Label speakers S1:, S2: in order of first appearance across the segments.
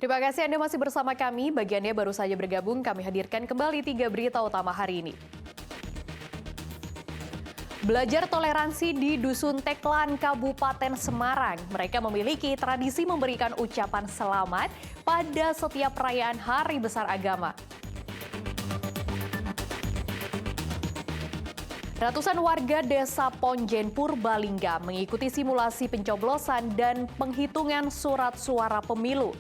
S1: Terima kasih Anda masih bersama kami. Bagi Anda yang baru saja bergabung, kami hadirkan kembali 3 berita utama hari ini. Belajar toleransi di Dusun Teklan, Kabupaten Semarang. Mereka memiliki tradisi memberikan ucapan selamat pada setiap perayaan Hari Besar Agama. Ratusan warga desa Ponjen Purbalingga mengikuti simulasi pencoblosan dan penghitungan surat suara pemilu.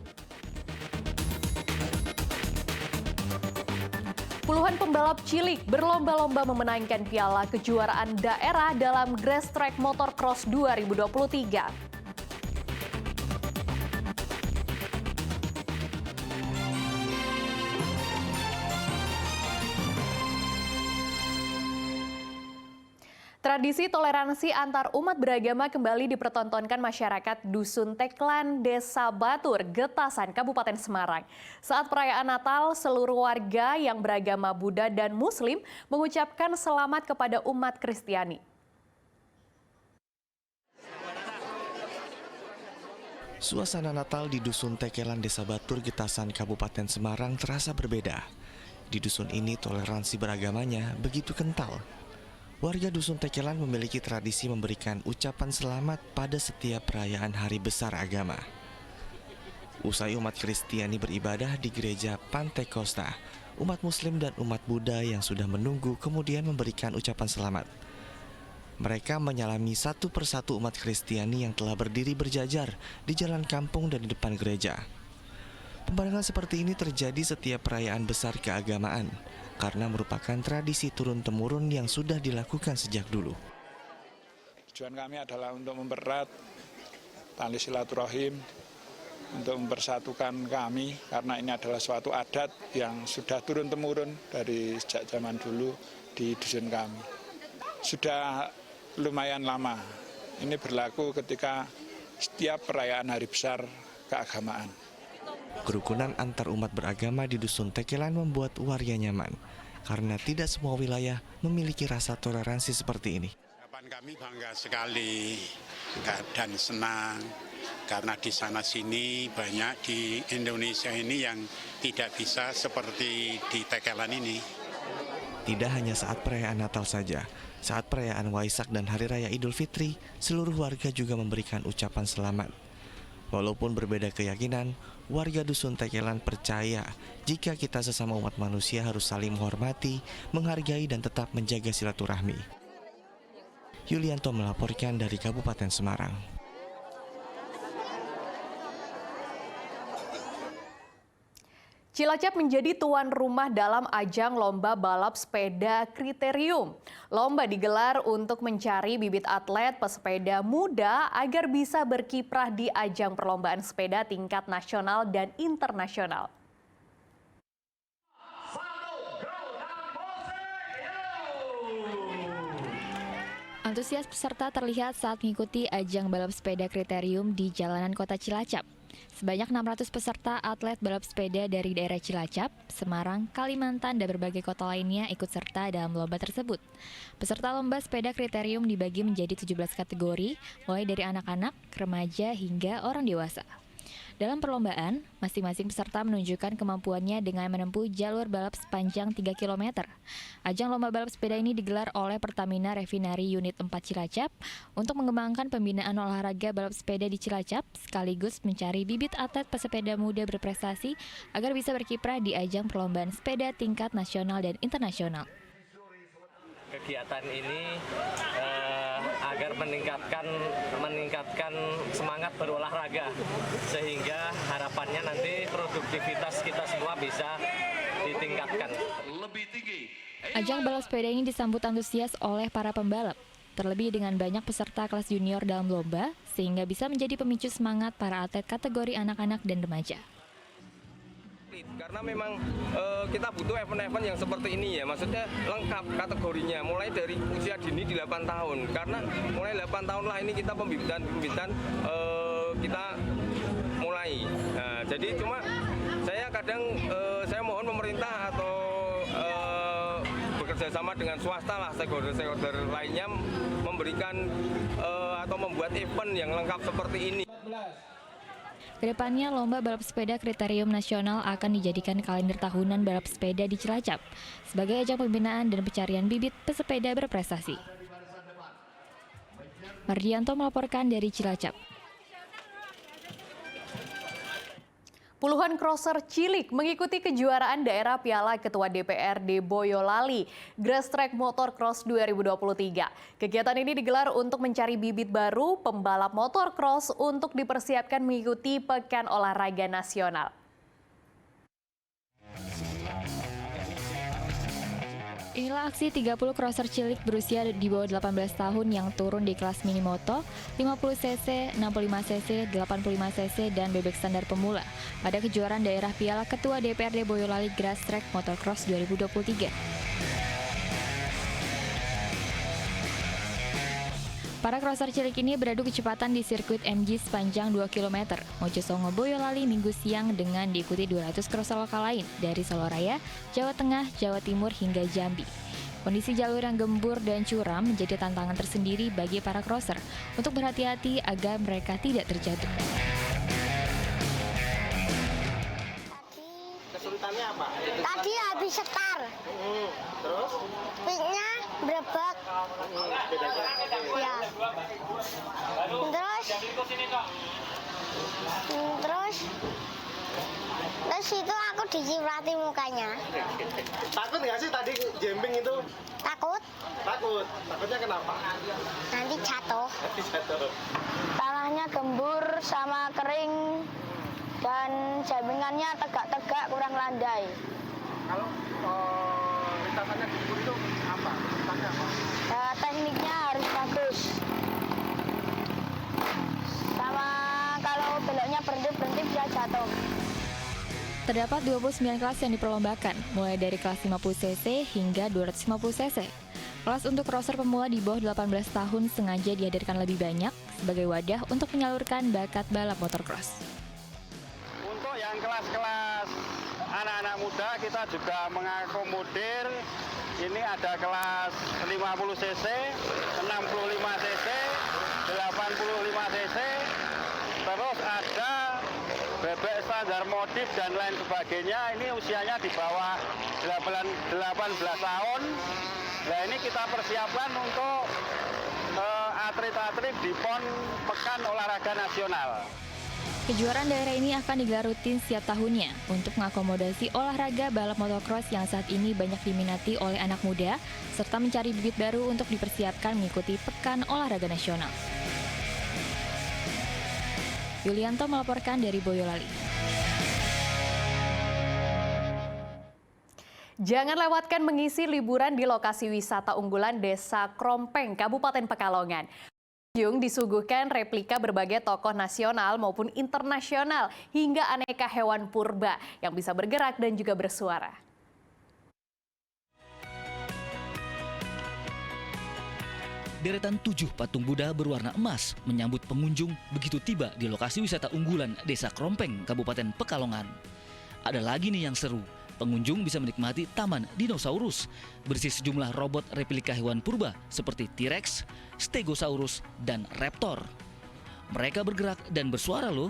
S1: Puluhan pembalap cilik berlomba-lomba memenangkan piala kejuaraan daerah dalam Grass Track Motorcross 2023. Tradisi toleransi antar umat beragama kembali dipertontonkan masyarakat Dusun Teklan, Desa Batur, Getasan, Kabupaten Semarang. Saat perayaan Natal, seluruh warga yang beragama Buddha dan Muslim mengucapkan selamat kepada umat Kristiani.
S2: Suasana Natal di Dusun Tekelan, Desa Batur, Getasan, Kabupaten Semarang terasa berbeda. Di dusun ini toleransi beragamanya begitu kental. Warga Dusun Tekelan memiliki tradisi memberikan ucapan selamat pada setiap perayaan Hari Besar Agama. Usai umat Kristiani beribadah di gereja Pantekosta, umat Muslim dan umat Buddha yang sudah menunggu kemudian memberikan ucapan selamat. Mereka menyalami satu persatu umat Kristiani yang telah berdiri berjajar di jalan kampung dan di depan gereja. Pembarengan seperti ini terjadi setiap perayaan besar keagamaan, karena merupakan tradisi turun-temurun yang sudah dilakukan sejak dulu.
S3: Tujuan kami adalah untuk mempererat tali silaturahim, untuk mempersatukan kami, karena ini adalah suatu adat yang sudah turun-temurun dari sejak zaman dulu di dusun kami. Sudah lumayan lama, ini berlaku ketika setiap perayaan hari besar keagamaan.
S2: Kerukunan antar umat beragama di Dusun Tekelan membuat warga nyaman, karena tidak semua wilayah memiliki rasa toleransi seperti ini.
S4: Kami bangga sekali dan senang, karena di sana-sini banyak di Indonesia ini yang tidak bisa seperti di Tekelan ini.
S2: Tidak hanya saat perayaan Natal saja, saat perayaan Waisak dan Hari Raya Idul Fitri, seluruh warga juga memberikan ucapan selamat. Walaupun berbeda keyakinan, warga Dusun Tekelan percaya jika kita sesama umat manusia harus saling menghormati, menghargai, dan tetap menjaga silaturahmi. Yulianto melaporkan dari Kabupaten Semarang.
S1: Cilacap menjadi tuan rumah dalam ajang lomba balap sepeda kriterium. Lomba digelar untuk mencari bibit atlet pesepeda muda agar bisa berkiprah di ajang perlombaan sepeda tingkat nasional dan internasional.
S5: Antusias peserta terlihat saat mengikuti ajang balap sepeda kriterium di jalanan kota Cilacap. Sebanyak 600 peserta atlet balap sepeda dari daerah Cilacap, Semarang, Kalimantan, dan berbagai kota lainnya ikut serta dalam lomba tersebut. Peserta lomba sepeda kriterium dibagi menjadi 17 kategori, mulai dari anak-anak, remaja, hingga orang dewasa. Dalam perlombaan, masing-masing peserta menunjukkan kemampuannya dengan menempuh jalur balap sepanjang 3 km. Ajang lomba balap sepeda ini digelar oleh Pertamina Refinery Unit 4 Cilacap untuk mengembangkan pembinaan olahraga balap sepeda di Cilacap, sekaligus mencari bibit atlet pesepeda muda berprestasi agar bisa berkiprah di ajang perlombaan sepeda tingkat nasional dan internasional.
S6: Kegiatan ini agar meningkatkan semangat berolahraga, sehingga harapannya nanti produktivitas kita semua bisa ditingkatkan lebih tinggi.
S5: Ajang balap sepeda ini disambut antusias oleh para pembalap, terlebih dengan banyak peserta kelas junior dalam lomba, sehingga bisa menjadi pemicu semangat para atlet kategori anak-anak dan remaja.
S7: Karena memang kita butuh event-event yang seperti ini ya, maksudnya lengkap kategorinya, mulai dari usia dini di 8 tahun, karena mulai 8 tahun lah ini kita pembibitan kita mulai. Nah, jadi cuma saya kadang saya mohon pemerintah atau bekerja sama dengan swasta lah, stakeholder lainnya memberikan atau membuat event yang lengkap seperti ini.
S5: Kedepannya, lomba balap sepeda kriterium nasional akan dijadikan kalender tahunan balap sepeda di Cilacap sebagai ajang pembinaan dan pencarian bibit pesepeda berprestasi. Mardianto melaporkan dari Cilacap.
S1: Puluhan crosser cilik mengikuti kejuaraan daerah Piala Ketua DPRD Boyolali Grass Track Motorcross 2023. Kegiatan ini digelar untuk mencari bibit baru pembalap motorcross untuk dipersiapkan mengikuti Pekan Olahraga Nasional.
S5: Inilah aksi 30 crosser cilik berusia di bawah 18 tahun yang turun di kelas mini moto, 50cc, 65cc, 85cc, dan bebek standar pemula pada kejuaraan daerah Piala Ketua DPRD Boyolali Grass Track Motorcross 2023. Para crosser cilik ini beradu kecepatan di sirkuit MG sepanjang 2 km, Mojosongo Boyolali Minggu siang dengan diikuti 200 crosser lokal lain dari Solo Raya, Jawa Tengah, Jawa Timur hingga Jambi. Kondisi jalur yang gembur dan curam menjadi tantangan tersendiri bagi para crosser untuk berhati-hati agar mereka tidak terjatuh.
S8: Kesulitannya apa?
S9: Tadi habis setar.
S8: Terus?
S9: Piknya berebak.
S8: Bedanya?
S9: Ya. Terus itu aku diciprati mukanya.
S8: Takut nggak sih tadi jembing itu?
S9: Takut
S8: Takut. Takutnya kenapa?
S9: nanti jatuh.
S8: Jatuh.
S9: Tanahnya gembur sama kering dan jambingannya tegak-tegak kurang landai.
S8: Kalau lintasannya gembur itu apa? Lintasannya apa?
S9: Tekniknya harus bagus. Sama kalau beloknya berhenti bisa jatuh.
S5: Terdapat 29 kelas yang diperlombakan, mulai dari kelas 50cc hingga 250cc. Kelas untuk crosser pemula di bawah 18 tahun sengaja dihadirkan lebih banyak sebagai wadah untuk menyalurkan bakat balap motorcross.
S10: Untuk yang kelas-kelas anak-anak muda kita juga mengakomodir. Ini ada kelas 50cc, 65cc, 85cc, terus ada bebek standar modif dan lain sebagainya. Ini usianya di bawah 18 tahun. Nah, ini kita persiapkan untuk atlet-atlet di PON Pekan Olahraga Nasional.
S5: Kejuaraan daerah ini akan digelar rutin setiap tahunnya untuk mengakomodasi olahraga balap motocross yang saat ini banyak diminati oleh anak muda, serta mencari bibit baru untuk dipersiapkan mengikuti Pekan Olahraga Nasional. Yulianto melaporkan dari Boyolali.
S1: Jangan lewatkan mengisi liburan di lokasi wisata unggulan Desa Krompeng, Kabupaten Pekalongan. Pengunjung disuguhkan replika berbagai tokoh nasional maupun internasional hingga aneka hewan purba yang bisa bergerak dan juga bersuara.
S11: Deretan 7 patung Buddha berwarna emas menyambut pengunjung begitu tiba di lokasi wisata unggulan Desa Krompeng, Kabupaten Pekalongan. Ada lagi nih yang seru. Pengunjung bisa menikmati Taman Dinosaurus berisi sejumlah robot replika hewan purba seperti T-Rex, Stegosaurus, dan Raptor. Mereka bergerak dan bersuara loh.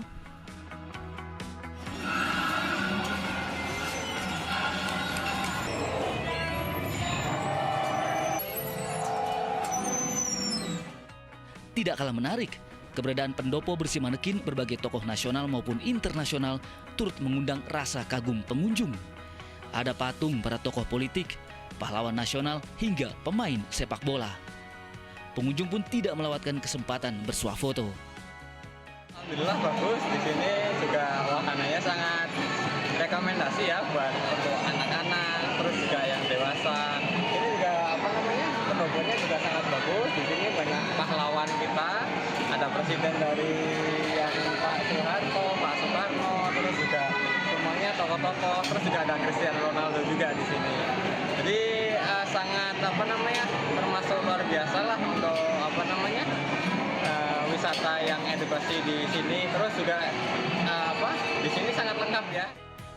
S11: Tidak kalah menarik, keberadaan pendopo bersih manekin berbagai tokoh nasional maupun internasional turut mengundang rasa kagum pengunjung. Ada patung para tokoh politik, pahlawan nasional, hingga pemain sepak bola. Pengunjung pun tidak melewatkan kesempatan bersuah foto.
S7: Alhamdulillah bagus, di sini juga wahananya sangat rekomendasi ya buat untuk anak-anak, terus juga yang dewasa. Ini juga pendoponya juga sangat bagus. Di sini banyak pahlawan kita, ada presiden dari yang Pak Soeharto, Pak Soekarno, terus juga semuanya tokoh-tokoh, terus juga ada Cristiano Ronaldo juga di sini. Jadi sangat termasuk luar biasa lah untuk wisata yang edukasi di sini. Terus juga di sini sangat lengkap ya.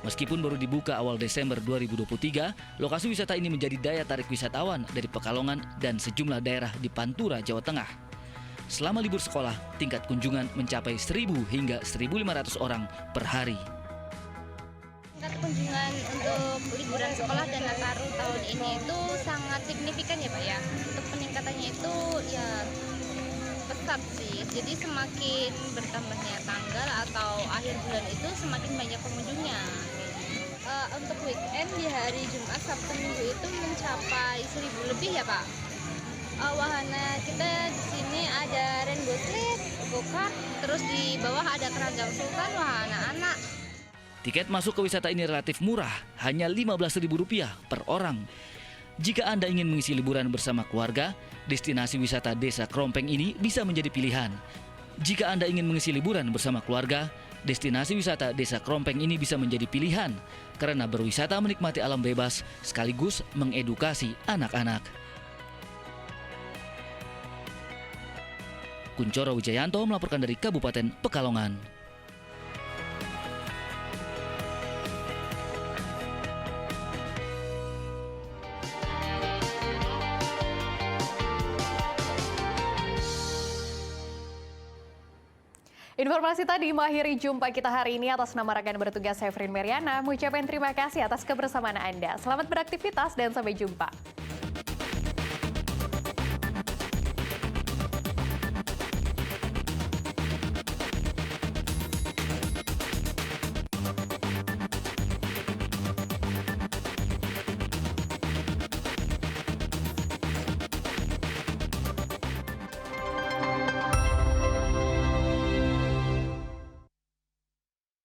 S11: Meskipun baru dibuka awal Desember 2023, lokasi wisata ini menjadi daya tarik wisatawan dari Pekalongan dan sejumlah daerah di Pantura, Jawa Tengah. Selama libur sekolah, tingkat kunjungan mencapai 1.000 hingga 1.500 orang per hari.
S9: Tingkat kunjungan untuk liburan sekolah dan Nataru tahun ini itu sangat signifikan ya Pak ya. Untuk peningkatannya itu ya pesat sih. Jadi semakin bertambahnya tanggal atau akhir bulan itu semakin banyak pengunjungnya. Untuk weekend di hari Jumat, Sabtu, Minggu itu mencapai 1.000 lebih ya Pak. Wahana kita di sini ada rainbow slide, go-kart, terus di bawah ada keranjang sultan, wahana anak.
S11: Tiket masuk ke wisata ini relatif murah, hanya Rp15.000 per orang. Jika Anda ingin mengisi liburan bersama keluarga, destinasi wisata Desa Krompeng ini bisa menjadi pilihan. Jika Anda ingin mengisi liburan bersama keluarga, destinasi wisata Desa Krompeng ini bisa menjadi pilihan karena berwisata menikmati alam bebas sekaligus mengedukasi anak-anak. Kuncoro Wijayanto melaporkan dari Kabupaten Pekalongan.
S1: Informasi tadi mengakhiri jumpa kita hari ini. Atas nama rekan bertugas Sevrin Meriana, mengucapkan terima kasih atas kebersamaan Anda. Selamat beraktivitas dan sampai jumpa.